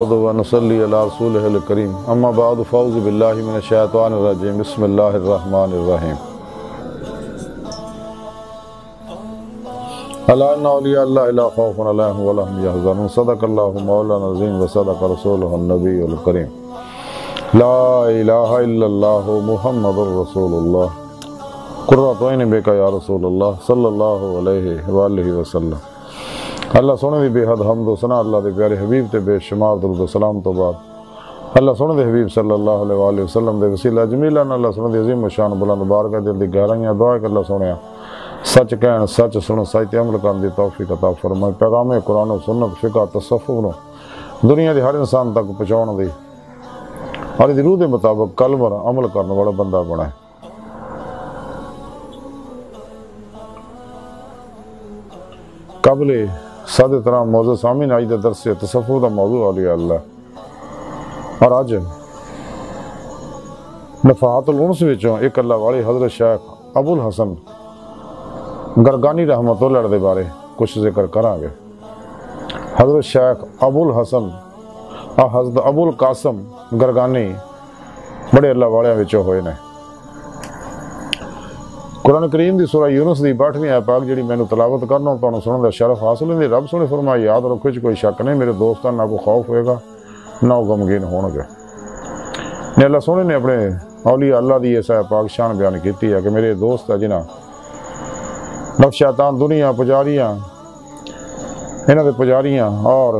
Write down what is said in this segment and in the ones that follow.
ونصلي على رسوله الكريم اما بعد فاعوذ بالله من الشيطان الرجيم بسم الله الرحمن الرحيم الا ان اولياء الله لا خوف عليهم ولا هم يحزنون صدق الله مولانا العظيم وصدق رسوله النبي الكريم لا اله الا الله محمد رسول الله قرۃ عین بک یا رسول اللہ صلی اللہ علیہ وآلہ وسلم۔ اللہ سونے دی بے حد حمد و ثنا اللہ دے پیارے حبیب تے بے شمار درود و سلام تو بعد اللہ سونے دے حبیب صلی اللہ علیہ وآلہ وسلم دے وسیلہ جمیلہ اللہ سونے دی عظیم و شان بلند بارگاہ دل دی گہرائیاں دعا کہ اللہ سونے سچ کہن سچ سنن سچ تے عمل کرن دی توفیق عطا فرمائے، پیغام قرآن و سنت فقہ تصوف نو دنیا دی ہر انسان تک پہنچاؤن دی اور دی روح دے مطابق قلب اور عمل کرنے والا بندہ بنائے۔ قبل سادہ طرح موضوع سامین آج دا درس تصوف دا موضوع اولیاء اللہ، اور آج نفحات الانس وچوں ایک اللہ والی حضرت شیخ ابو الحسن گرگانی رحمت اللہ دے بارے کچھ ذکر کریں گے۔ حضرت شیخ ابو الحسن حضرت ابو القاسم گرگانی بڑے اللہ والیاں وچوں ہوئے نے۔ قرآن کریم دی سورہ یونس دی 62ویں آیت پاک جڑی مینوں تلاوت کرنا تانوں سنن دا شرف حاصل ہے۔ رب سونے فرمایا یاد رکھو کوئی شک نہیں میرے دوستاں نہ کوئی خوف ہوئے گا نہ غمگین ہون گے۔ نے اللہ سونے نے اپنے اولیاء اللہ دی اس آیت پاک شان بیان کیتی ہے کہ میرے دوست ہے جنہاں نفس شیطان دنیا پجاریاں انہاں دے پجاریاں اور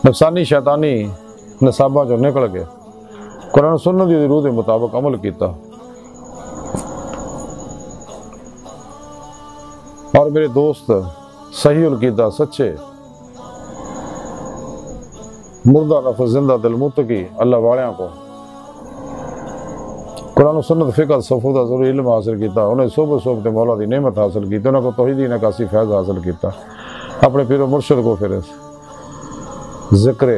نفسانی شیطانی نصاباں جو نکل گئے قرآن سنت دی روح دے مطابق عمل کیتا اور میرے دوست صحیح القیدہ سچے مردہ نفس زندہ دل متقی اللہ والیاں کو قرآن سنت فقہ تصوف دا ضروری علم حاصل کیتا، انہیں صحبت مولا دی نعمت حاصل کیتا، انہیں کو توحیدی نکاسی فیض حاصل کیتا، اپنے پیر و مرشد کو پھر ذکر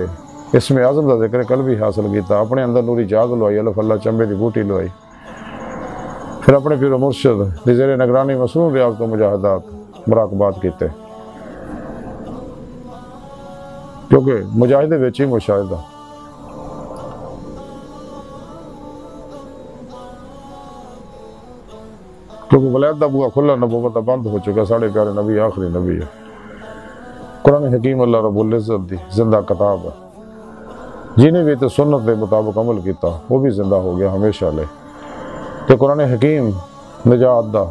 اسم اعظم دا ذکر قلبی حاصل کیتا، اپنے اندر نوری جاگ لوائی، الف اللہ چمبے دی بوٹی لوائی، پھر اپنے پیر و مرشد دی زیر نگرانی مسنون ریاضت و مجاہدات مراقبات کیتے، کیونکہ مجاہدے وچ ہی مشاہدہ۔ کیونکہ ولایت دا بوا کھلا نبوت دا بند ہو چکا، ساڑھے پیارے نبی آخری نبی ہے۔ قرآن حکیم اللہ رب العزت دی زندہ کتاب ہے، جنہیں بھی تو سنت دے مطابق عمل کیتا وہ بھی زندہ ہو گیا ہمیشہ لے۔ تو قرآن حکیم نجات دا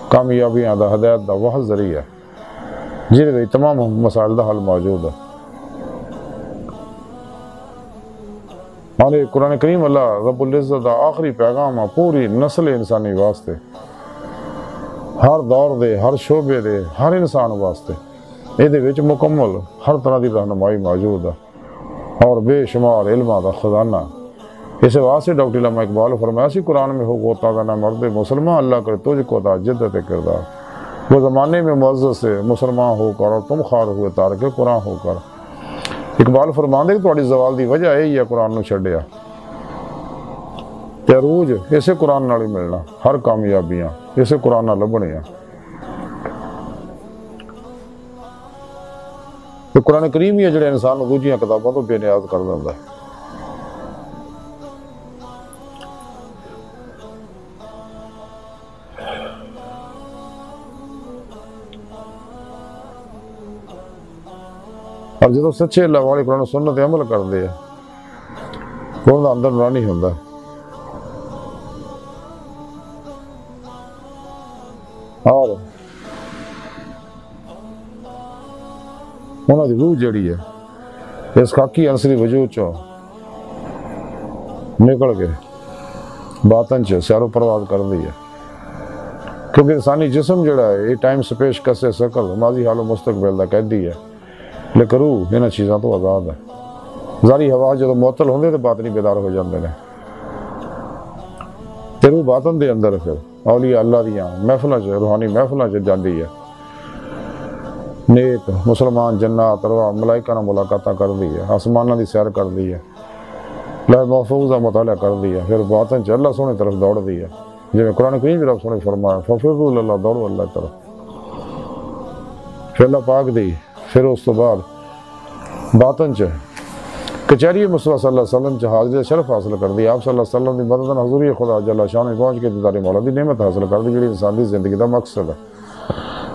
کامیابیاں دا ہدایت دا وہ ذریعہ ہے جنہیں بھی تمام مسائل دا حل موجود ہے۔ اور قرآن کریم اللہ رب العزت دا آخری پیغام ہے پوری نسل انسانی واسطے، ہر دور دے ہر شعبے دے ہر انسان واسطے یہ وچ مکمل ہر طرح دی رہنمائی موجود ہے اور بے شمار علمہ دا خزانہ۔ اس واسطے ڈاکٹر علامہ اقبال فرمایا سی قرآن میں ہو گوتا دا نہ مرد مسلمان اللہ کرے تجھ کو دا جدت کردار، وہ زمانے میں معزز سے مسلمان ہو کر اور تم خار ہوئے تارک قرآن ہو کر۔ اقبال فرماندے کہ تہاڈی زوال دی وجہ یہی ہے قرآن نو چھڈیا تے عروج اسے قرآن نال ہی ملنا، ہر کامیابیاں اسے قرآن نال لبھنیاں۔ تو قرآن کریم ہی ہے جڑے انسان کو دوجیاں کتابوں تو بے نیاز کر دیتا ہے۔ اور جدو سچے اللہ والے قرآن سنت عمل کرتے ہیں انہوں دا اندر نورانی ہوندا ہے، اور انہوں دی روح جڑی ہے اس خاکی عنصری وجود چوں نکل کے باطن چ سیر و پرواز کر دی ہے، کیونکہ انسانی جسم جڑا ہے یہ ٹائم سپیس کسے سکل ماضی حال و مستقبل دا قیدی ہے، لیکن روح انہاں چیزاں تو آزاد ہے۔ ظاہری حواس جدوں معطل ہوندے تو باطنی بیدار ہو جاندے نے، تے روح باطن دے اندر پھر اولیاء اللہ دیاں محفلاں چ روحانی محفلاں چ جاندی ہے، نیک مسلمان جنات ارواح ملائکہ نال ملاقاتاں کر دی ہے، آسماناں دی سیر کر دی ہے، لوح محفوظ دا مطالعہ کر دی ہے، پھر باطن چ اللہ سونے طرف دوڑ دی ہے، جویں قرآن کریم رب سونے فرمایا ففروا اللہ دوڑو اللہ طرف۔ پھر اللہ پاک دی پھر اس تو بعد باطن چ کچہری مصطفیٰ صلی اللہ علیہ وسلم چ حاضر شرف حاصل کر دی. آپ صلی اللہ علیہ وسلم دی مدد حضوری خدا جل شان پہنچ کے دیدار مولا دی نعمت حاصل کر دی جڑی انسان دی زندگی دا مقصد ہے.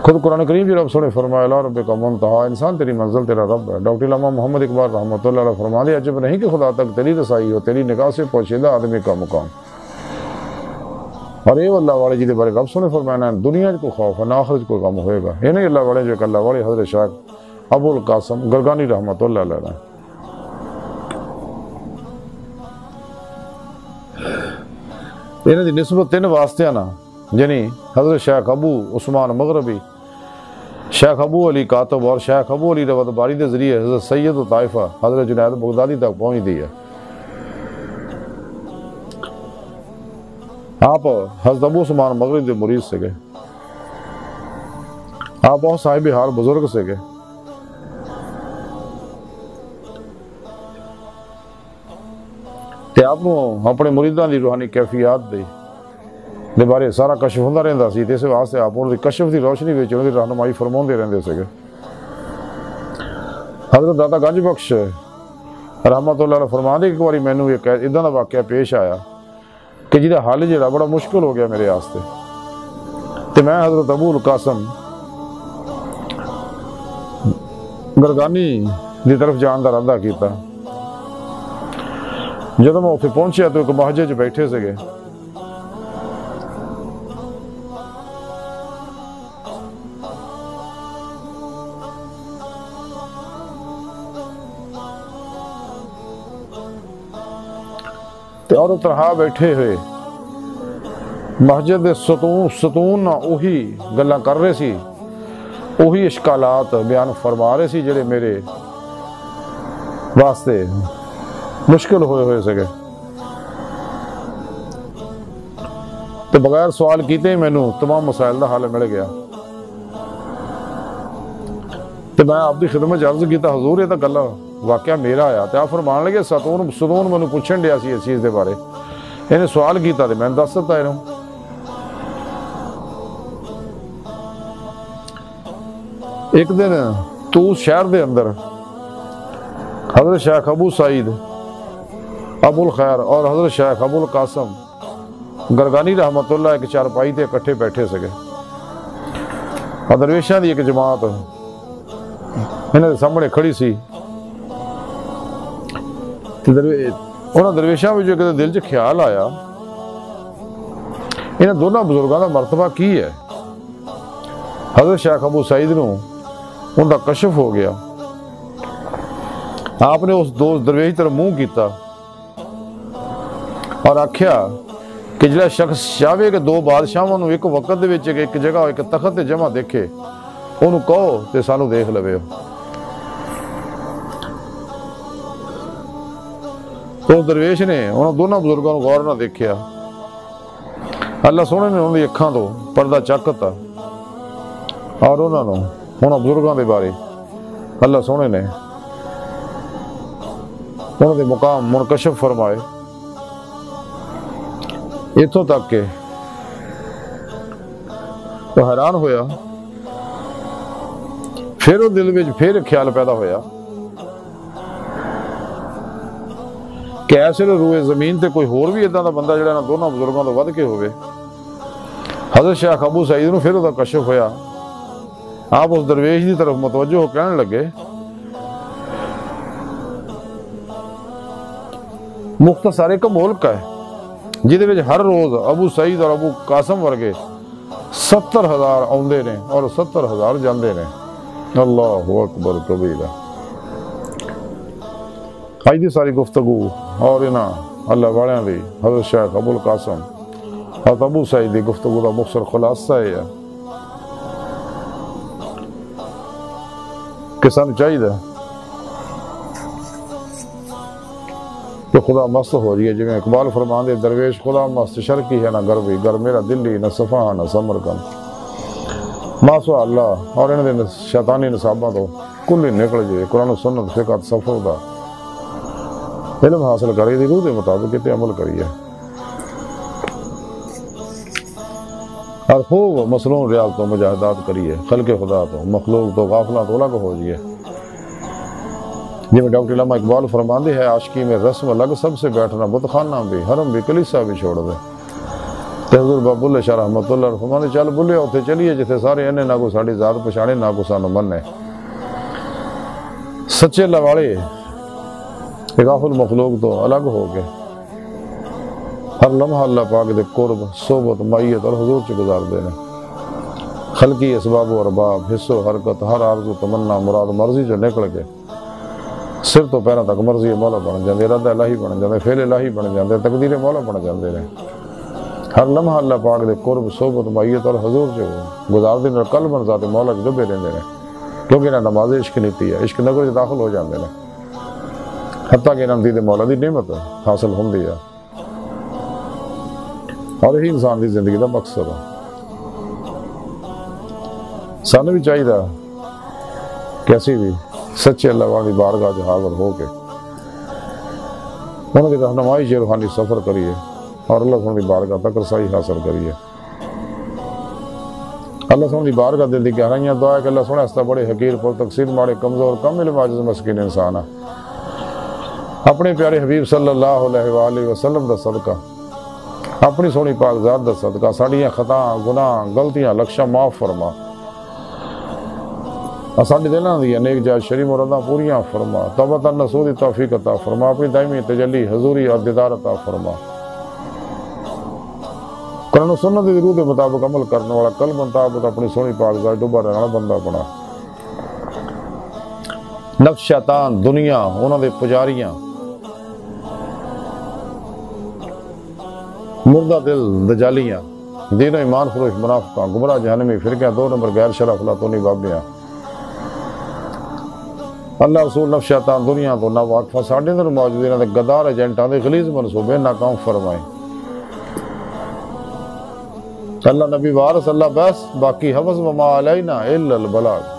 خود قرآن کریم رب سنے فرمایا لا رب کا منتہا، انسان تیری منزل تیرا رب ہے. ڈاکٹر علامہ محمد اقبال رحمۃ اللہ علیہ فرما دے عجب نہیں کہ خدا تک تیری رسائی ہو، تیری نگاہ سے پوشیدہ آدمی کا مقام. اور اے اللہ والے جی دے بارے رب سنے فرمایا دنیا کو خوف ہے نہ آخرت کو غم ہوئے گا. یہ نہیں اللہ والے جو کہ اللہ والے حضرت شیخ ابو القاسم گرگانی رحمۃ اللہ علیہ انہوں دی نسبت تین واسطے نا، یعنی حضرت شیخ ابو عثمان مغربی، شیخ ابو علی کاتب اور شیخ ابو علی روت باری دے ذریعے حضرت سید و طائفہ حضرت جنید بغدادی تک پہنچ دی ہے. آپ حضرت ابو عثمان مغربی دے مرید سے گئے، آپ بہت صاحب حال بزرگ سے گئے. تے آپ اپنے مریداں دی روحانی کیفیات دے بارے سارا کشف ہوندہ رہندا سی. اس واسطے آپ انہوں دی کشف دی روشنی وچ انہوں دی رہنمائی فرماؤندے رہندے سکے. حضرت داتا گنج بخش رحمۃ اللہ علیہ فرما دے کہ ایک باری مینوں ایک اداں دا واقعہ پیش آیا کہ جہدا حل جڑا بڑا مشکل ہو گیا میرے واسطے. تے میں حضرت ابو القاسم گرگانی دی طرف جان دا ارادہ کیتا. جدوں میں اتنے پہنچیا تو ایک مسجد چ بیٹھے سگے. اور طرح بیٹھے ہوئے مسجد دے ستون اوہی گلاں کر رہے سی، اوہی اشکالات بیان فرما رہے سی جڑے میرے واسطے مشکل ہوئے سکے. تو بغیر سوال کیتے ہی مینوں تمام مسائل دا حل مل گیا. تو میں آپ دی خدمت عرض کیتا حضور یہ تو گلا واقعہ میرا آیا. تو آپ فرمان لگے ستون مینوں پوچھن ڈیا سی اس چیز دے بارے. انہیں سوال کیتا تو میں دس دتا انہوں. ایک دن توس شہر دے اندر حضرت شیخ ابو سعید ابو الخیر اور حضرت شیخ ابو القاسم گرگانی رحمت اللہ ایک چارپائی تے اکٹھے بیٹھے سکے. درویشاں دی ایک جماعت انہوں نے سامنے کھڑی سی. انہوں درویشاں میں جو دل چ خیال آیا انہوں دونوں بزرگاں دا مرتبہ کی ہے. حضرت شیخ ابو سعید نو ان کا کشف ہو گیا. آپ نے اس دو درویش طرف منہ کیتا اور آکھیا کہ جڑا شخص چاہے کہ دو بادشاہاں نو ایک وقت دے وچ ایک جگہ ایک تخت تے جمع دیکھے انہوں کہو تے سانو دیکھ لوے. تو درویش نے انہوں دونوں بزرگوں کو غور نہ دیکھیا. اللہ سونے نے انہوں دی اکھاں تو پردہ چکتا اور انہوں بزرگوں دے بارے اللہ سونے نے انہوں دے مقام منکشف فرمائے. اتوں تک کہ تو حیران ہویا. پھر وہ دل میں پھر خیال پیدا ہویا کہ ایسے روئے زمین تے کوئی ہور بھی ادھا دا بندہ جڑا نا دونوں بزرگوں تو ود کے ہوئے. حضرت شیخ ابو سعید نو پھر وہ کشف ہویا. آپ اس درویش دی طرف متوجہ ہو کہنے لگے مختصر ایک ملک ہے جہدے وچ ہر روز ابو سعید اور ابو قاسم ورگے 70,000 آندے نے اور 70,000 جاندے نے. اللہ اکبر کبیرہ. آج دی ساری گفتگو اور انہاں اللہ والیاں دی حضرت شیخ ابو القاسم اور ابو سعید دی گفتگو دا مختصر خلاصہ ہے کہ سانو چاہیے کہ خدا مست ہو جائے. جو اقبال فرمان دے درویش خدا مست شرکی ہے نہ گربی گر میرا دلی نہ صفا نہ سمرکن. ماسوا اللہ اور انہوں نے شیطانی نصابہ تو کل نکل جائے. قرآن و سنت فقہ تصوف دا علم حاصل کری دی روح دے مطابق کتے عمل کریے اور خوب مسلون ریاض تو مجاہدات کریے. خلق خدا تو مخلوق تو غافلات الگ ہو جائے. جی میں ڈاکٹر علامہ اقبال فرماندے ہے عاشقی میں رسم الگ سب سے بیٹھنا بت خانہ بھی حرم بھی کلیسا بھی چھوڑ دے تے حضور بابا بلے شاہ رحمت اللہ علیہ فرماندے چل بلے اتھے چلیے جتھے سارے انے نہ کو ساڈی ذات پچھانے نہ کو سانو مننے سچے اللہ والے غافل مخلوق تو الگ ہو کے ہر لمحہ اللہ پاک دے قرب صحبت مائیت اور حضور چ گزار دینے خلقی اسباب و ارباب حص و حرکت ہر آرزو تمنا مراد مرضی جو نکل کے سر تو پیروں تک مرضی مولا بن جاندے ارادہ الہی بن جاندے فعل الہی بن جاندے تقدیر مولا بن جاندے نے ہر لمحہ اللہ پاک دے قرب صحبت مائیت اور حضور چ گزار دینے قلب اور ذات مولا چ ڈبے رہندے نے کیونکہ انہاں نماز عشق نیتی ہے عشق نگر داخل ہو جاندے نے حتیٰ کہ انہاں دید مولا دی نعمت حاصل ہوندی ہے اور یہی انسان دی زندگی دا مقصد ہے سانو بھی چاہیے کیسی بھی سچے اللہ والی بارگاہ جو حاضر ہو کے انہوں کی رہنمائی سے روحانی سفر کریے اور اللہ سبحانہ دی بارگاہ تک رسائی حاصل کریے اللہ سبحانہ دی بارگاہ دل دی گہرائیاں دعا ہے کہ اللہ سبحانہ ہستا بڑے حقیر پر تقصیر ماڑے کمزور کم علم عاجز مسکین انسان ہے اپنے پیارے حبیب صلی اللہ علیہ وآلہ وسلم دا صدقہ اپنی سونی پاک ذات دا صدقہ ساڑیاں خطاں گناہ غلطیاں لکشاں معاف فرما ساڑی دلوں دی نیک جائز شرعی مراداں پوریاں فرما توبہ نصوح دی توفیق عطا فرما اپنی دائمی تجلی حضوری اور دیدار عطا فرما قرآن و سنت دی روح دے مطابق عمل کرنے والا قلب مطابق اپنی سونی پاک ذات ڈوبا رہنے والا بندہ بنا نفس شیطان دنیا انہوں دے پجاریاں مردہ دل دجالیاں دین و ایمان فروش منافقاں گمراہ جہنمی فرقیاں 2 نمبر غیر شرع افلاطونی بابیاں اللہ رسول نفس شیطان دنیا تو نہ واقفہ ساڑھے اندر موجود انہاں دے غدار ایجنٹاں دے غلیظ منصوبے ناکام فرمائیں اللہ نبی وارث اللہ بس باقی حفظ وما علینا الا البلاغ